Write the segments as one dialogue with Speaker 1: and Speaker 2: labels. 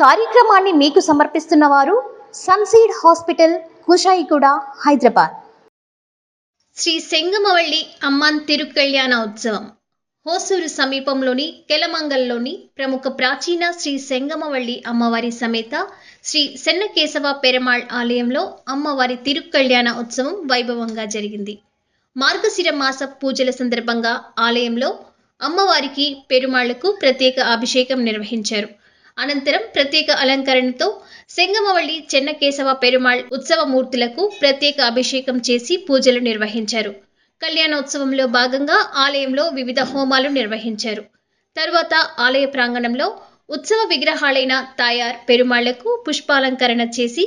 Speaker 1: కార్యక్రమాన్ని మీకు సమర్పిస్తున్న వారు సన్సీడ్ హాస్పిటల్, కుషాయిగూడ, హైదరాబాద్.
Speaker 2: శ్రీ సెంగమవల్లి అమ్మన్ తిరుకళ్యాణ ఉత్సవం హోసూరు సమీపంలోని కెలమంగల్లోని ప్రముఖ ప్రాచీన శ్రీ సెంగమవల్లి అమ్మవారి సమేత శ్రీ సెన్నకేశవ పెరుమాళ్ ఆలయంలో అమ్మవారి తిరుకళ్యాణ ఉత్సవం వైభవంగా జరిగింది. మార్గశిర మాస పూజల సందర్భంగా ఆలయంలో అమ్మవారికి పెరుమాళ్లకు ప్రత్యేక అభిషేకం నిర్వహించారు. అనంతరం ప్రత్యేక అలంకరణతో సెంగమవల్లి చెన్నకేశవ పెరుమాళ్ ఉత్సవమూర్తులకు ప్రత్యేక అభిషేకం చేసి పూజలు నిర్వహించారు. కళ్యాణోత్సవంలో భాగంగా ఆలయంలో వివిధ హోమాలు నిర్వహించారు. తరువాత ఆలయ ప్రాంగణంలో ఉత్సవ విగ్రహాలైన తాయార్ పెరుమాళ్లకు పుష్పాలంకరణ చేసి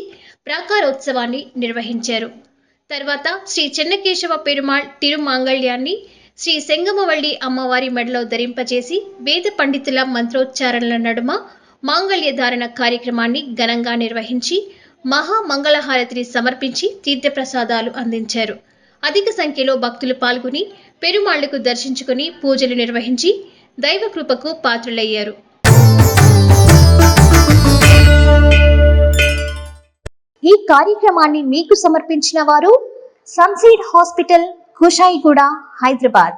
Speaker 2: ప్రాకారోత్సవాన్ని నిర్వహించారు. తర్వాత శ్రీ చెన్నకేశవ పెరుమాళ్ తిరుమాంగళ్యాన్ని శ్రీ సెంగమవల్లి అమ్మవారి మెడలో ధరింపజేసి వేద పండితుల మంత్రోచ్చారణల నడుమ మాంగళ్య ధారణ కార్యక్రమాన్ని ఘనంగా నిర్వహించి మహామంగళహారతిని సమర్పించి తీర్థప్రసాదాలు అందించారు. అధిక సంఖ్యలో భక్తులు పాల్గొని పెరుమాళ్లకు దర్శించుకుని పూజలు నిర్వహించి దైవకృపకు పాత్రులయ్యారు.
Speaker 1: ఈ కార్యక్రమాన్ని మీకు సమర్పించిన వారు సన్సీడ్ హాస్పిటల్, కుషాయిగూడ, హైదరాబాద్.